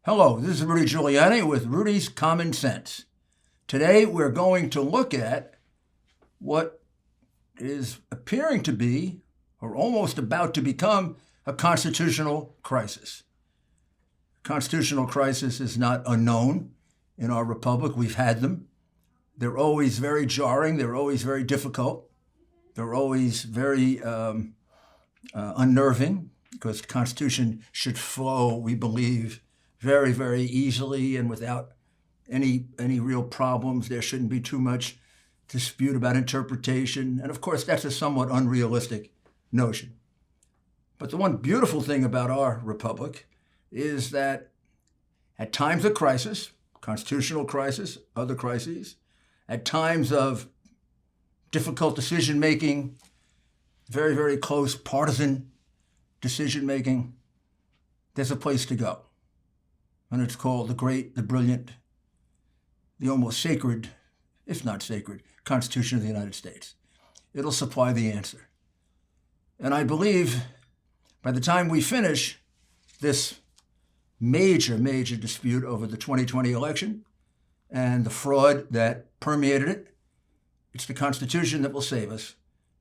Hello, this is Rudy Giuliani with Rudy's Common Sense. Today we're going to look at what is appearing to be, or almost about to become, a constitutional crisis. Constitutional crisis is not unknown in our republic. We've had them. They're always very jarring. They're always very difficult. They're always very unnerving, because the Constitution should flow, we believe, very, very easily and without any real problems. There shouldn't be too much dispute about interpretation. And of course, that's a somewhat unrealistic notion. But the one beautiful thing about our republic is that at times of crisis, constitutional crisis, other crises, at times of difficult decision-making, very, very close partisan decision-making, there's a place to go. And it's called the great, the brilliant, the almost sacred, if not sacred, Constitution of the United States. It'll supply the answer. And I believe by the time we finish this major, major dispute over the 2020 election and the fraud that permeated it, it's the Constitution that will save us,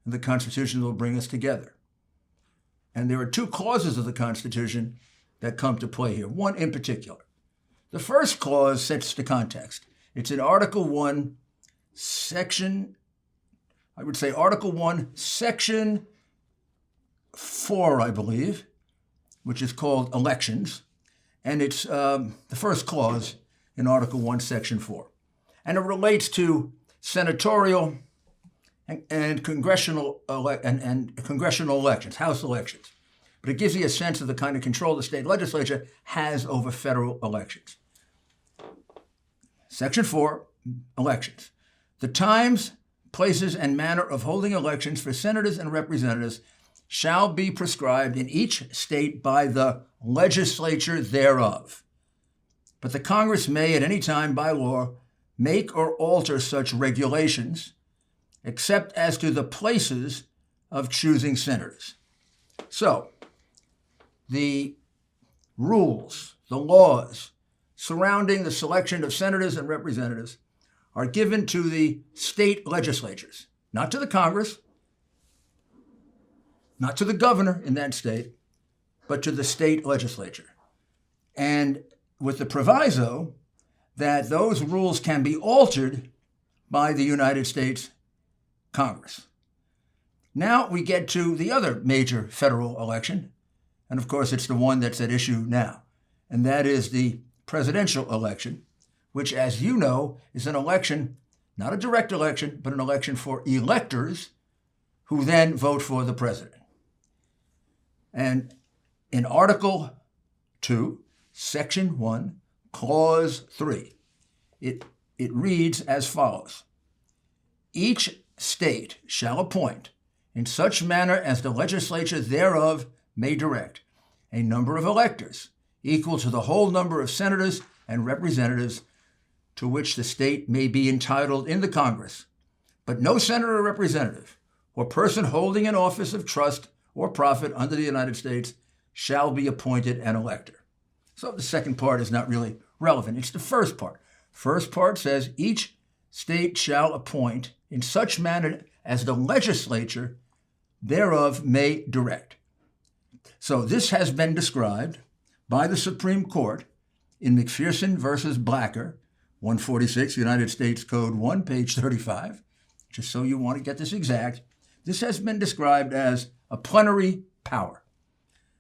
and the Constitution that will bring us together. And there are two clauses of the Constitution that come to play here, one in particular. The first clause sets the context. It's in Article 1, Section 4, I believe, which is called elections. And it's the first clause in Article 1, Section 4. And it relates to senatorial and congressional elections, House elections. But it gives you a sense of the kind of control the state legislature has over federal elections. Section 4, elections. The times, places, and manner of holding elections for senators and representatives shall be prescribed in each state by the legislature thereof. But the Congress may at any time by law make or alter such regulations, except as to the places of choosing senators. So, the rules, the laws surrounding the selection of senators and representatives are given to the state legislatures, not to the Congress, not to the governor in that state, but to the state legislature. And with the proviso that those rules can be altered by the United States Congress. Now we get to the other major federal election, and of course it's the one that's at issue now, and that is the presidential election, which, as you know, is an election, not a direct election, but an election for electors who then vote for the president. And in Article 2, Section 1, Clause 3, it reads as follows: each state shall appoint, in such manner as the legislature thereof may direct, a number of electors equal to the whole number of senators and representatives to which the state may be entitled in the Congress. But no senator or representative or person holding an office of trust or profit under the United States shall be appointed an elector. So the second part is not really relevant. It's the first part. First part says each state shall appoint in such manner as the legislature thereof may direct. So this has been described by the Supreme Court in McPherson versus Blacker, 146 United States Code 1, page 35. Just so you want to get this exact, this has been described as a plenary power.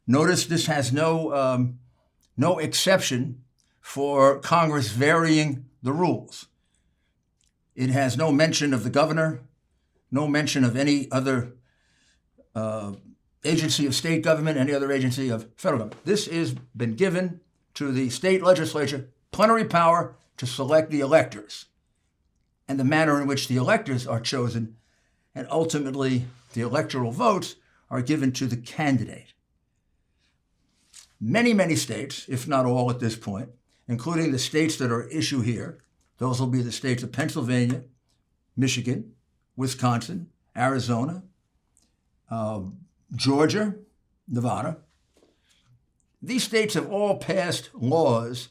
Notice this has no exception for Congress varying the rules. It has no mention of the governor, no mention of any other agency of state government, any other agency of federal government. This has been given to the state legislature, plenary power to select the electors and the manner in which the electors are chosen, and ultimately the electoral votes are given to the candidate. Many, many states, if not all at this point, including the states that are at issue here, those will be the states of Pennsylvania, Michigan, Wisconsin, Arizona, Georgia, Nevada, these states have all passed laws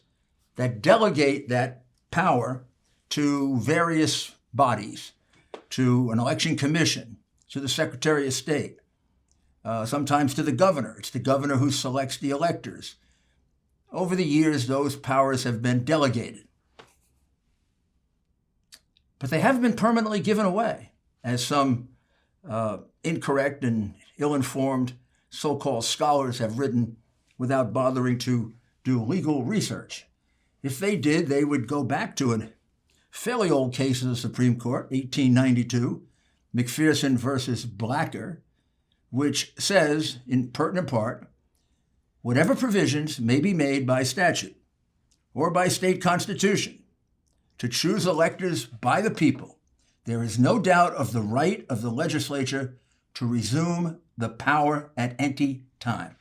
that delegate that power to various bodies, to an election commission, to the Secretary of State, sometimes to the governor. It's the governor who selects the electors. Over the years, those powers have been delegated. But they haven't been permanently given away, as some incorrect and ill-informed so-called scholars have written without bothering to do legal research. If they did, they would go back to a fairly old case of the Supreme Court, 1892, McPherson versus Blacker, which says, in pertinent part, whatever provisions may be made by statute or by state constitution to choose electors by the people, there is no doubt of the right of the legislature to resume the power at any time.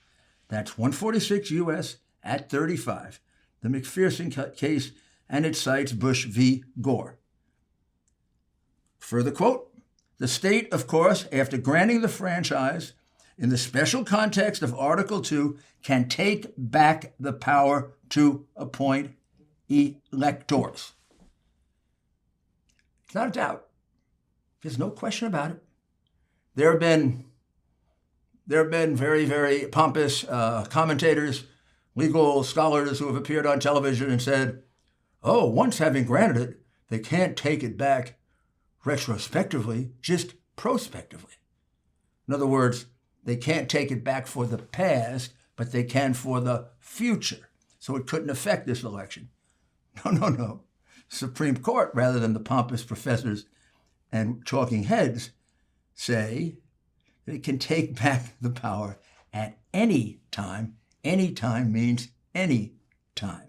That's 146 U.S. at 35, the McPherson case, and it cites Bush v. Gore. Further quote, the state, of course, after granting the franchise in the special context of Article 2, can take back the power to appoint electors. It's not a doubt. There's no question about it. There have been very, very pompous commentators, legal scholars who have appeared on television and said, oh, once having granted it, they can't take it back retrospectively, just prospectively. In other words, they can't take it back for the past, but they can for the future. So it couldn't affect this election. No. Supreme Court, rather than the pompous professors and talking heads, say that it can take back the power at any time. Any time means any time.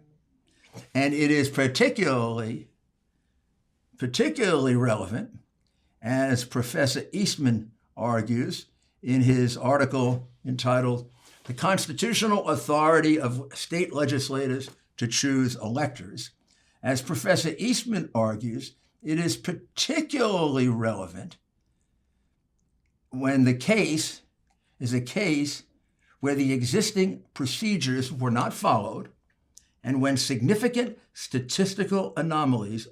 And it is particularly relevant, as Professor Eastman argues in his article entitled The Constitutional Authority of State Legislators to Choose Electors. As Professor Eastman argues, it is particularly relevant when the case is a case where the existing procedures were not followed and when significant statistical anomalies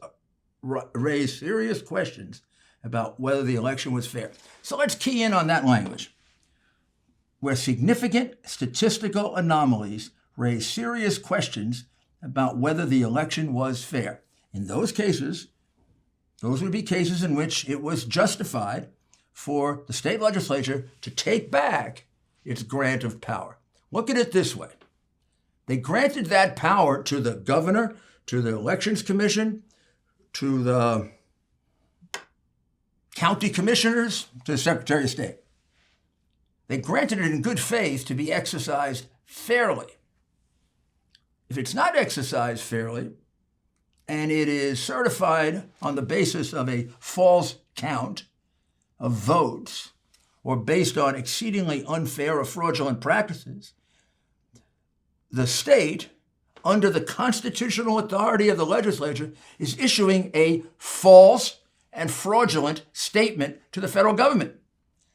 raise serious questions about whether the election was fair. So let's key in on that language. Where significant statistical anomalies raise serious questions about whether the election was fair. In those cases, those would be cases in which it was justified for the state legislature to take back its grant of power. Look at it this way. They granted that power to the governor, to the elections commission, to the county commissioners, to the Secretary of State. They granted it in good faith to be exercised fairly. If it's not exercised fairly, and it is certified on the basis of a false count of votes, or based on exceedingly unfair or fraudulent practices, the state, under the constitutional authority of the legislature, is issuing a false and fraudulent statement to the federal government.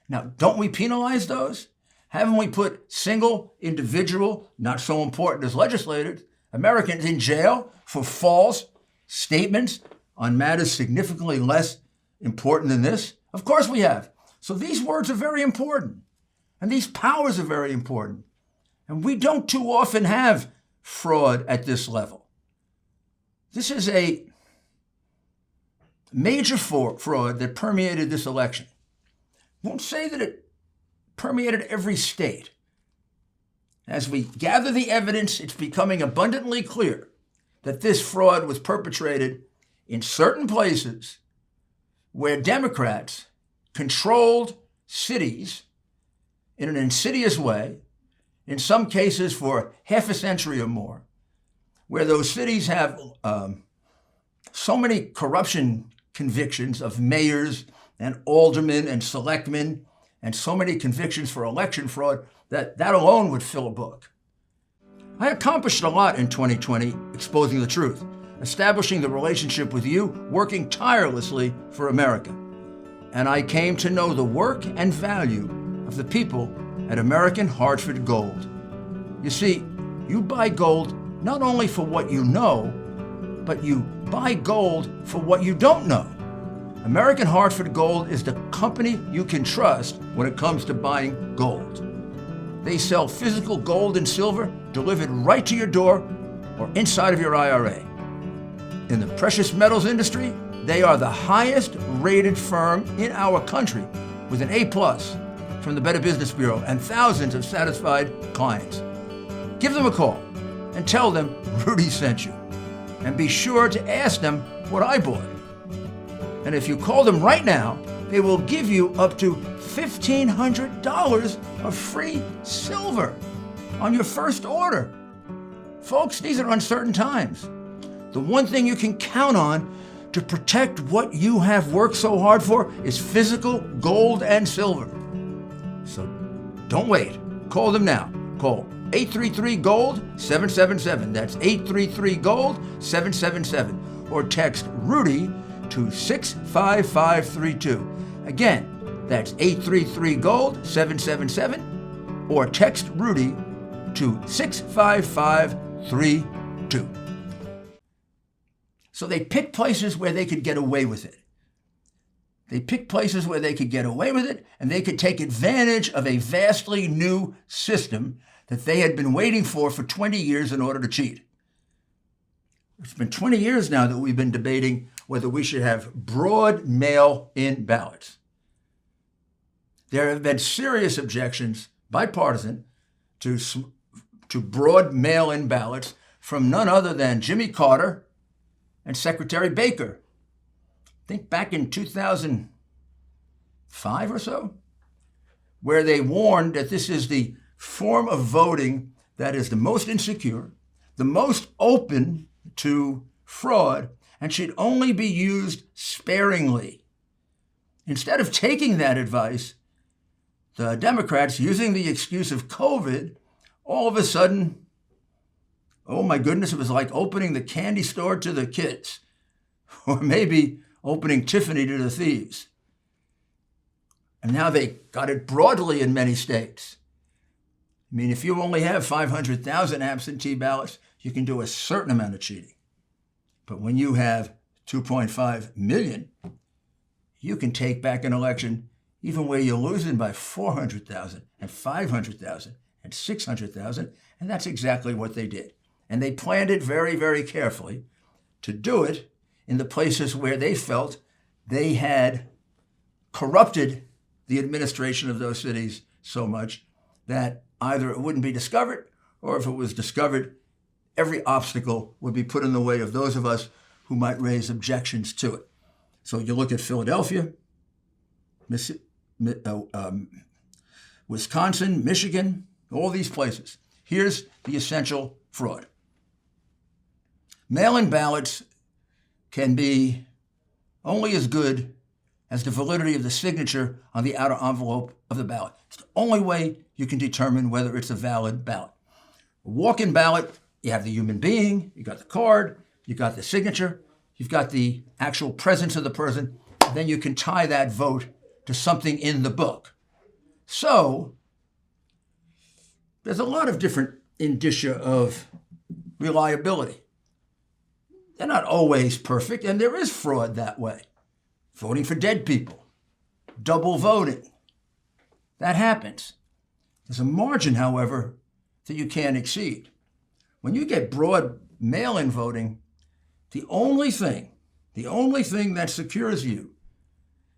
Now, don't we penalize those? Haven't we put single, individual, not so important as legislators, Americans in jail for false statements on matters significantly less important than this? Of course we have. So these words are very important, and these powers are very important. And we don't too often have fraud at this level. This is a major fraud that permeated this election. I won't say that it permeated every state. As we gather the evidence, it's becoming abundantly clear that this fraud was perpetrated in certain places where Democrats controlled cities in an insidious way, in some cases for half a century or more, where those cities have so many corruption convictions of mayors and aldermen and selectmen, and so many convictions for election fraud that alone would fill a book. I accomplished a lot in 2020 exposing the truth, establishing the relationship with you, working tirelessly for America. And I came to know the work and value of the people at American Hartford Gold. You see, You buy gold not only for what you know, but you buy gold for what you don't know. American Hartford Gold is the company you can trust when it comes to buying gold. They sell physical gold and silver delivered right to your door or inside of your IRA. In the precious metals industry, they are the highest rated firm in our country with an A+ from the Better Business Bureau and thousands of satisfied clients. Give them a call and tell them Rudy sent you. And be sure to ask them what I bought. And if you call them right now, they will give you up to $1,500 of free silver on your first order. Folks, these are uncertain times. The one thing you can count on to protect what you have worked so hard for is physical gold and silver. So don't wait. Call them now. Call 833-GOLD-777. That's 833-GOLD-777. Or text Rudy to 65532. Again, that's 833-GOLD-777. Or text Rudy to 65532. So they picked places where they could get away with it. They picked places where they could get away with it, and they could take advantage of a vastly new system that they had been waiting for 20 years in order to cheat. It's been 20 years now that we've been debating whether we should have broad mail-in ballots. There have been serious objections, bipartisan, to broad mail-in ballots from none other than Jimmy Carter and Secretary Baker. I think back in 2005 or so, where they warned that this is the form of voting that is the most insecure, the most open to fraud, and should only be used sparingly. Instead of taking that advice, the Democrats, using the excuse of COVID, all of a sudden, oh my goodness, it was like opening the candy store to the kids, or maybe opening Tiffany to the thieves. And now they got it broadly in many states. I mean, if you only have 500,000 absentee ballots, you can do a certain amount of cheating. But when you have 2.5 million, you can take back an election even where you're losing by 400,000 and 500,000 and 600,000, and that's exactly what they did. And they planned it very, very carefully to do it in the places where they felt they had corrupted the administration of those cities so much that either it wouldn't be discovered, or if it was discovered, every obstacle would be put in the way of those of us who might raise objections to it. So you look at Philadelphia, Wisconsin, Michigan, all these places. Here's the essential fraud. Mail-in ballots can be only as good as the validity of the signature on the outer envelope of the ballot. It's the only way you can determine whether it's a valid ballot. A walk-in ballot, you have the human being, you got the card, you got the signature, you've got the actual presence of the person, then you can tie that vote to something in the book. So there's a lot of different indicia of reliability. They're not always perfect, and there is fraud that way. Voting for dead people, double voting. That happens. There's a margin, however, that you can't exceed. When you get broad mail-in voting, the only thing that secures you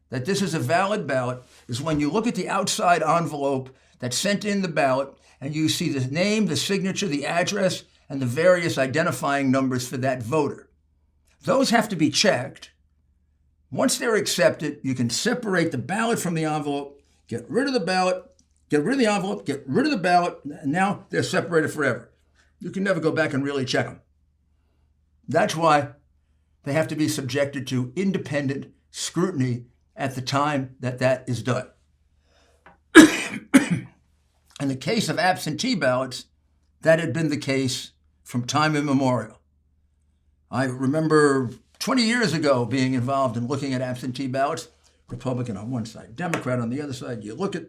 that this is a valid ballot is when you look at the outside envelope that sent in the ballot and you see the name, the signature, the address, and the various identifying numbers for that voter. Those have to be checked. Once they're accepted, you can separate the ballot from the envelope, get rid of the ballot, get rid of the envelope, get rid of the ballot, and now they're separated forever. You can never go back and really check them. That's why they have to be subjected to independent scrutiny at the time that is done. In the case of absentee ballots, that had been the case from time immemorial. I remember 20 years ago being involved in looking at absentee ballots, Republican on one side, Democrat on the other side. You look at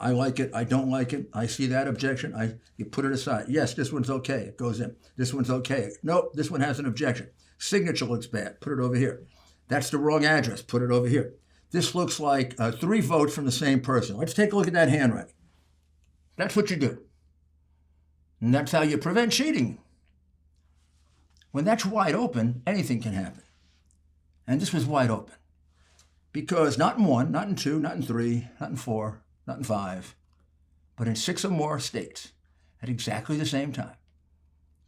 I like it. I don't like it. I see that objection. You put it aside. Yes, this one's okay. It goes in. This one's okay. Nope, this one has an objection. Signature looks bad. Put it over here. That's the wrong address. Put it over here. This looks like 3 votes from the same person. Let's take a look at that handwriting. That's what you do. And that's how you prevent cheating. When that's wide open, anything can happen. And this was wide open. Because not in 1, not in 2, not in 3, not in 4, not in 5, but in 6 or more states at exactly the same time,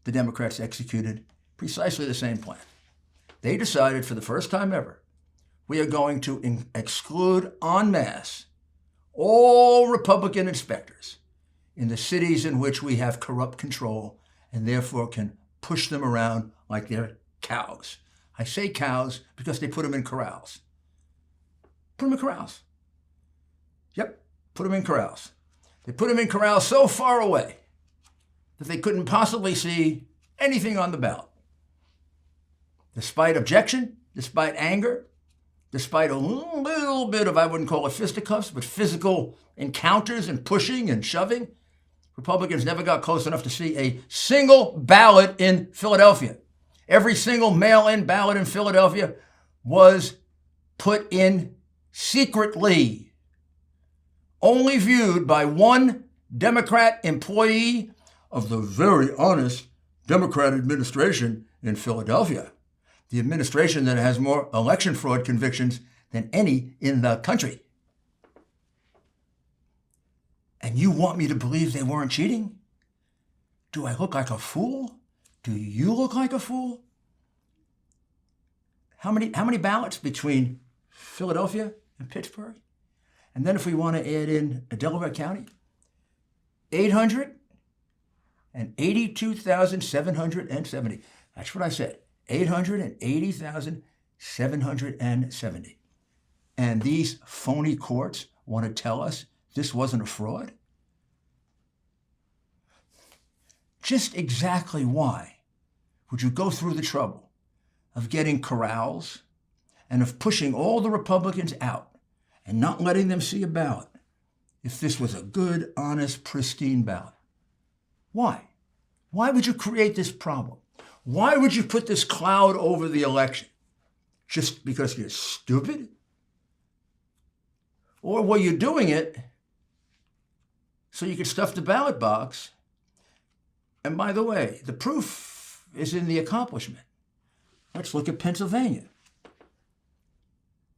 the Democrats executed precisely the same plan. They decided for the first time ever, we are going to exclude en masse all Republican inspectors in the cities in which we have corrupt control and therefore can push them around like they're cows. I say cows because they put them in corrals. Put them in corrals. Yep, put them in corrals. They put them in corrals so far away that they couldn't possibly see anything on the ballot. Despite objection, despite anger, despite a little bit of, I wouldn't call it fisticuffs, but physical encounters and pushing and shoving, Republicans never got close enough to see a single ballot in Philadelphia. Every single mail-in ballot in Philadelphia was put in secretly, only viewed by one Democrat employee of the very honest Democrat administration in Philadelphia, the administration that has more election fraud convictions than any in the country. And you want me to believe they weren't cheating? Do I look like a fool? Do you look like a fool? How many ballots between Philadelphia and Pittsburgh? And then if we want to add in Delaware County, 882,770. That's what I said, 880,770. And these phony courts want to tell us this wasn't a fraud? Just exactly why would you go through the trouble of getting corrals and of pushing all the Republicans out and not letting them see a ballot if this was a good, honest, pristine ballot? Why? Why would you create this problem? Why would you put this cloud over the election? Just because you're stupid? Or were you doing it so you could stuff the ballot box? And by the way, the proof is in the accomplishment. Let's look at Pennsylvania.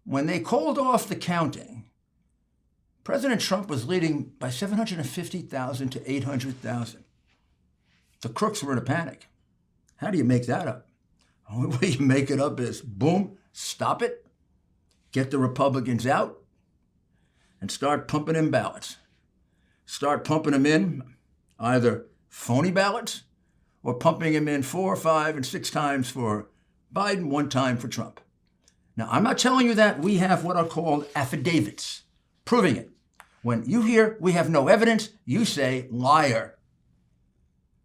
When they called off the counting, President Trump was leading by 750,000 to 800,000. The crooks were in a panic. How do you make that up? The only way you make it up is, boom, stop it, get the Republicans out, and start pumping in ballots. Start pumping them in either phony ballots or pumping them in 4, 5, and 6 times for Biden, 1 time for Trump. Now, I'm not telling you that we have what are called affidavits proving it. When you hear we have no evidence, you say liar.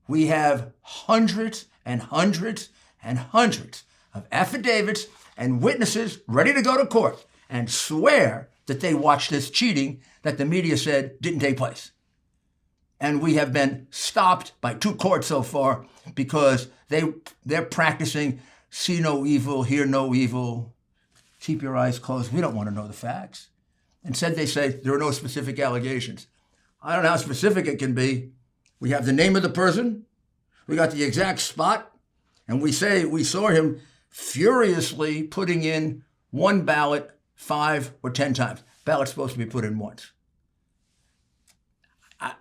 We have hundreds and hundreds and hundreds of affidavits and witnesses ready to go to court and swear that they watched this cheating that the media said didn't take place. And we have been stopped by 2 courts so far because they're practicing see no evil, hear no evil, keep your eyes closed. We don't want to know the facts. Instead, they say there are no specific allegations. I don't know how specific it can be. We have the name of the person, we got the exact spot, and we say we saw him furiously putting in 1 ballot 5 or 10 times. Ballot's supposed to be put in once.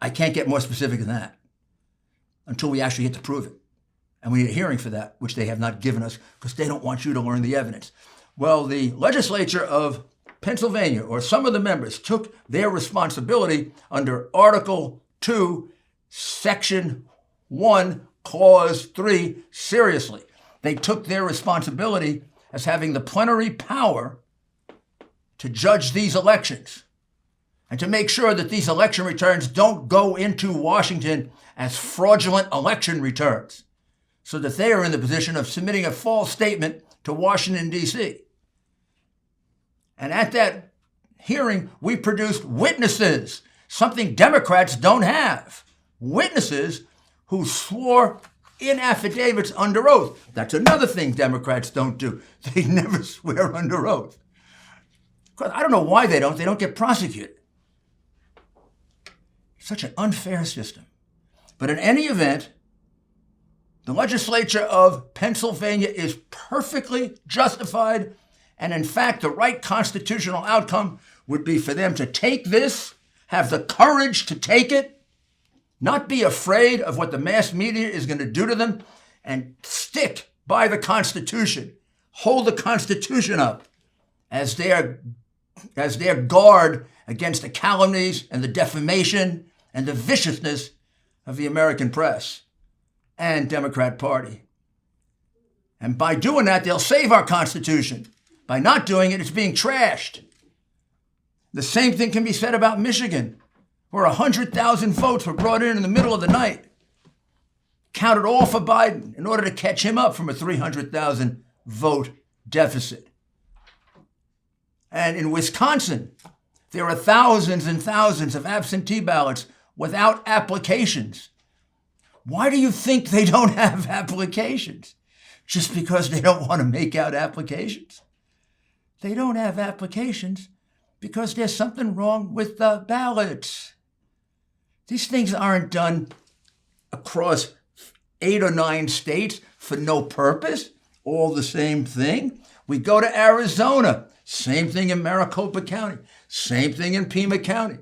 I can't get more specific than that until we actually get to prove it. And we need a hearing for that, which they have not given us because they don't want you to learn the evidence. Well, the legislature of Pennsylvania, or some of the members, took their responsibility under Article 2, Section 1, Clause 3 seriously. They took their responsibility as having the plenary power to judge these elections and to make sure that these election returns don't go into Washington as fraudulent election returns, so that they are in the position of submitting a false statement to Washington, D.C. And at that hearing, we produced witnesses something Democrats don't have. Witnesses who swore in affidavits under oath. That's another thing Democrats don't do. They never swear under oath. I don't know why they don't. They don't get prosecuted. Such an unfair system. But in any event, the legislature of Pennsylvania is perfectly justified, and in fact, the right constitutional outcome would be for them to take this, have the courage to take it, not be afraid of what the mass media is going to do to them, and stick by the Constitution, hold the Constitution up as their guard against the calumnies and the defamation and the viciousness of the American press and Democrat Party. And by doing that, they'll save our Constitution. By not doing it, it's being trashed. The same thing can be said about Michigan, where 100,000 votes were brought in the middle of the night, counted all for Biden in order to catch him up from a 300,000 vote deficit. And in Wisconsin, there are thousands and thousands of absentee ballots without applications. Why do you think they don't have applications? Just because they don't want to make out applications? They don't have applications because there's something wrong with the ballots. These things aren't done across 8 or 9 states for no purpose, all the same thing. We go to Arizona, same thing in Maricopa County, same thing in Pima County.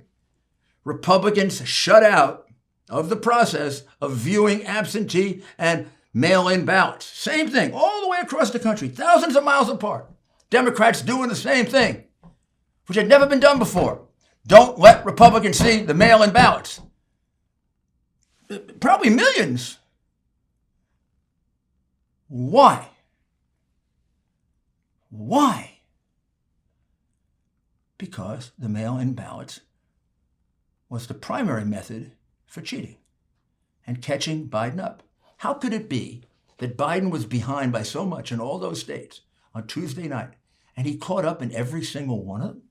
Republicans shut out of the process of viewing absentee and mail-in ballots. Same thing, all the way across the country, thousands of miles apart. Democrats doing the same thing, which had never been done before. Don't let Republicans see the mail-in ballots. Probably millions. Why? Why? Because the mail-in ballots was the primary method for cheating and catching Biden up. How could it be that Biden was behind by so much in all those states on Tuesday night, and he caught up in every single one of them?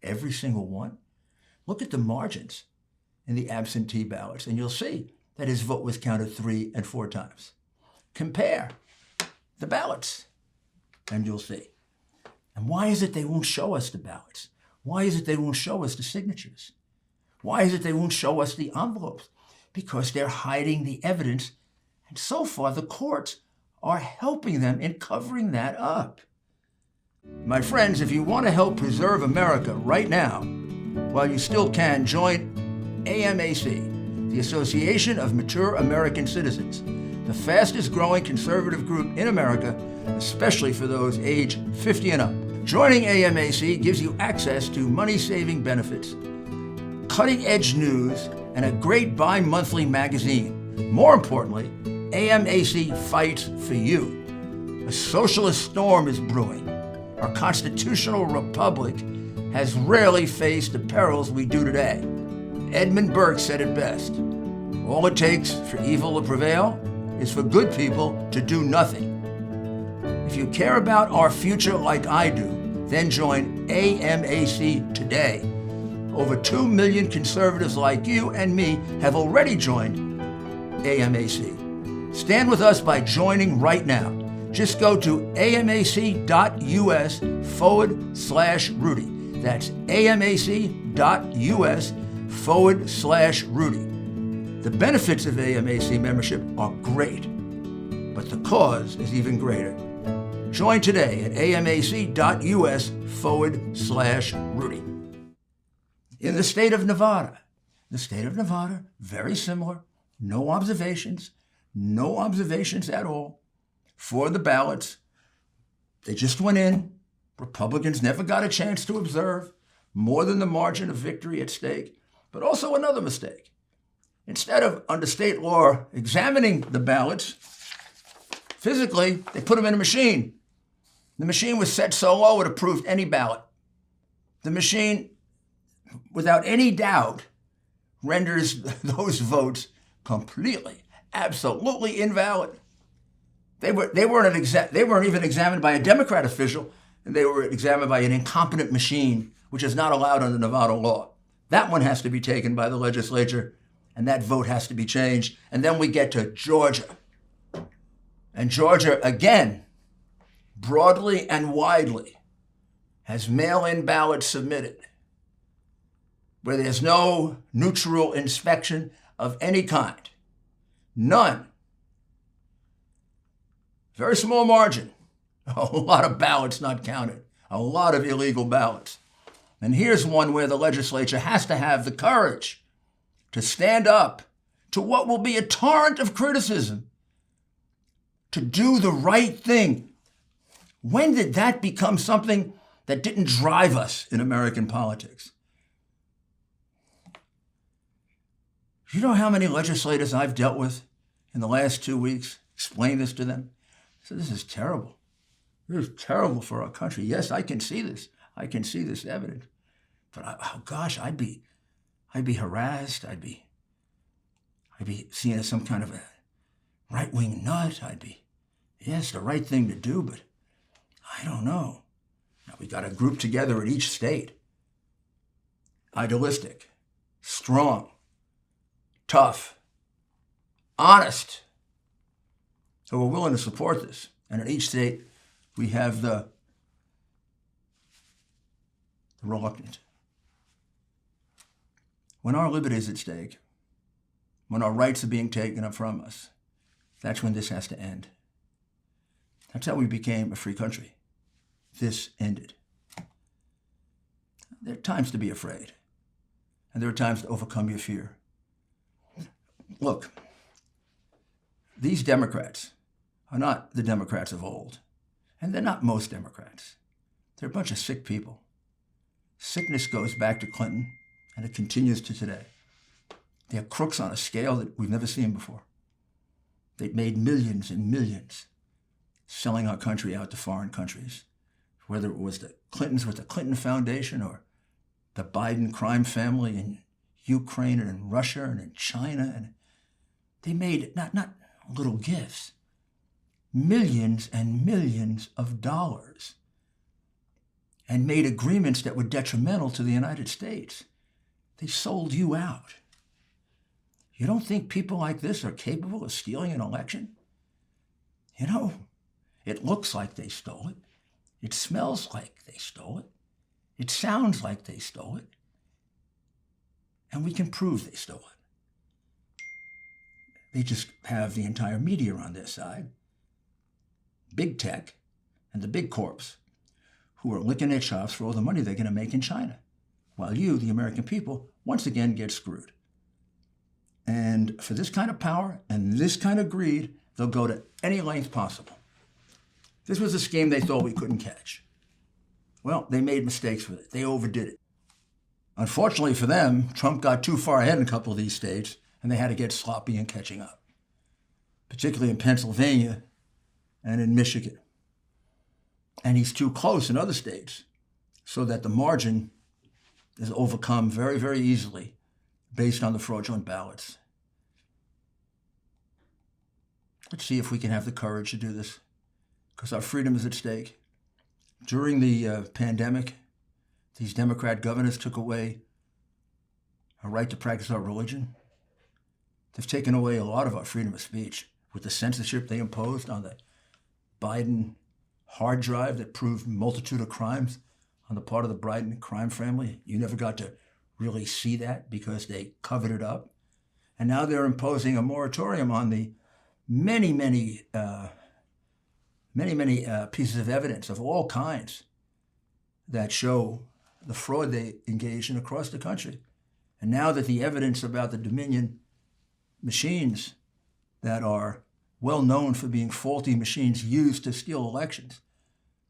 Every single one? Look at the margins in the absentee ballots, and you'll see that his vote was counted 3 and 4 times. Compare the ballots, and you'll see. And why is it they won't show us the ballots? Why is it they won't show us the signatures? Why is it they won't show us the envelopes? Because they're hiding the evidence, and so far the courts are helping them in covering that up. My friends, if you want to help preserve America right now, while you still can, join AMAC, the Association of Mature American Citizens, the fastest growing conservative group in America, especially for those age 50 and up. Joining AMAC gives you access to money-saving benefits, cutting-edge news, and a great bi-monthly magazine. More importantly, AMAC fights for you. A socialist storm is brewing. Our constitutional republic has rarely faced the perils we do today. Edmund Burke said it best. All it takes for evil to prevail is for good people to do nothing. If you care about our future like I do, then join AMAC today. Over 2 million conservatives like you and me have already joined AMAC. Stand with us by joining right now. Just go to amac.us/Rudy. That's amac.us/Rudy. The benefits of AMAC membership are great, but the cause is even greater. Join today at amac.us/Rudy. In the state of Nevada, very similar, no observations at all for the ballots. They just went in. Republicans never got a chance to observe, more than the margin of victory at stake. But also another mistake. Instead of, under state law, examining the ballots, physically, they put them in a machine. The machine was set so low it approved any ballot. The machine, without any doubt, renders those votes completely, absolutely invalid. They weren't even examined by a Democrat official, and they were examined by an incompetent machine which is not allowed under Nevada law. That one has to be taken by the legislature, and that vote has to be changed. And then we get to Georgia. And Georgia, again, broadly and widely, has mail-in ballots submitted where there's no neutral inspection of any kind. None. Very small margin. A lot of ballots not counted. A lot of illegal ballots. And here's one where the legislature has to have the courage to stand up to what will be a torrent of criticism, to do the right thing. When did that become something that didn't drive us in American politics? You know how many legislators I've dealt with in the last 2 weeks? Explain this to them. I said, this is terrible. This is terrible for our country. Yes, I can see this. I can see this evidence. But I'd be harassed. I'd be seen as some kind of a right-wing nut. Yes, the right thing to do, but I don't know. Now we got to group together in each state. Idealistic, strong, tough, honest, who are willing to support this. And in each state, we have the reluctant. When our liberty is at stake, when our rights are being taken up from us, that's when this has to end. That's how we became a free country. This ended. There are times to be afraid, and there are times to overcome your fear. Look, these Democrats are not the Democrats of old, and they're not most Democrats. They're a bunch of sick people. Sickness goes back to Clinton, and it continues to today. They're crooks on a scale that we've never seen before. They've made millions and millions selling our country out to foreign countries, whether it was the Clintons with the Clinton Foundation or the Biden crime family in Ukraine and in Russia and in China. And they made not little gifts, millions and millions of dollars, and made agreements that were detrimental to the United States. They sold you out. You don't think people like this are capable of stealing an election? You know, it looks like they stole it. It smells like they stole it. It sounds like they stole it. And we can prove they stole it. They just have the entire media on their side, big tech, and the big corps, who are licking their chops for all the money they're going to make in China, while you, the American people, once again get screwed. And for this kind of power and this kind of greed, they'll go to any length possible. This was a scheme they thought we couldn't catch. Well, they made mistakes with it. They overdid it. Unfortunately for them, Trump got too far ahead in a couple of these states, and they had to get sloppy in catching up, particularly in Pennsylvania and in Michigan. And he's too close in other states, so that the margin is overcome very, very easily based on the fraudulent ballots. Let's see if we can have the courage to do this, because our freedom is at stake. During the pandemic, these Democrat governors took away our right to practice our religion. They've taken away a lot of our freedom of speech with the censorship they imposed on the Biden hard drive that proved multitude of crimes on the part of the Biden crime family. You never got to really see that because they covered it up. And now they're imposing a moratorium on the many pieces of evidence of all kinds that show the fraud they engaged in across the country. And now that the evidence about the Dominion machines that are well known for being faulty machines used to steal elections,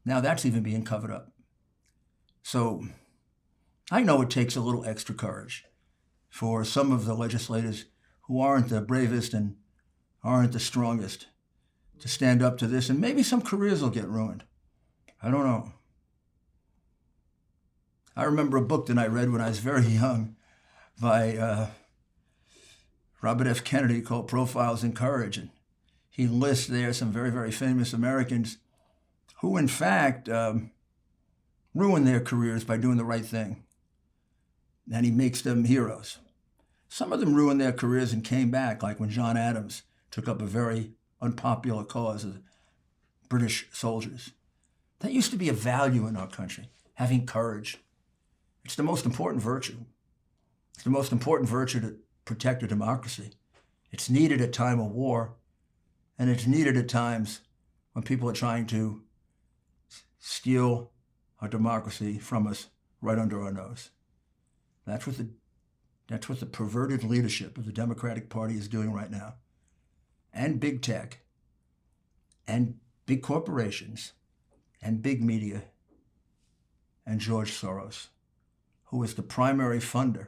now that's even being covered up. So I know it takes a little extra courage for some of the legislators who aren't the bravest and aren't the strongest to stand up to this, and maybe some careers will get ruined. I don't know. I remember a book that I read when I was very young by Robert F. Kennedy called Profiles in Courage, and he lists there some very, very famous Americans who, in fact, ruin their careers by doing the right thing. And he makes them heroes. Some of them ruined their careers and came back, like when John Adams took up a very unpopular cause of British soldiers. That used to be a value in our country, having courage. It's the most important virtue. It's the most important virtue to protect a democracy. It's needed at time of war, and it's needed at times when people are trying to steal our democracy from us right under our nose. That's what the perverted leadership of the Democratic Party is doing right now. And big tech, and big corporations, and big media, and George Soros, who is the primary funder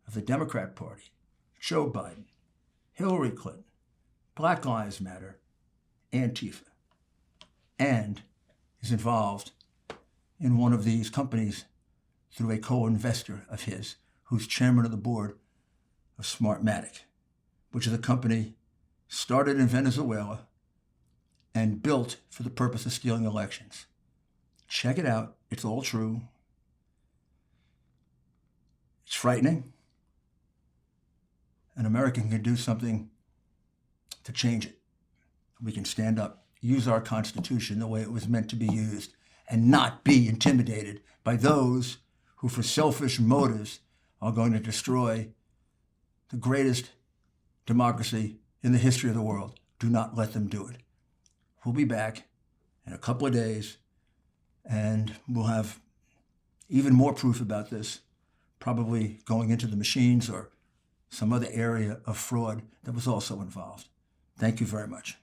of the Democrat Party, Joe Biden, Hillary Clinton, Black Lives Matter, Antifa, and is involved in one of these companies through a co-investor of his, who's chairman of the board of Smartmatic, which is a company started in Venezuela and built for the purpose of stealing elections. Check it out. It's all true. It's frightening. An American can do something to change it. We can stand up, use our Constitution the way it was meant to be used, and not be intimidated by those who, for selfish motives, are going to destroy the greatest democracy in the history of the world. Do not let them do it. We'll be back in a couple of days, and we'll have even more proof about this, probably going into the machines or some other area of fraud that was also involved. Thank you very much.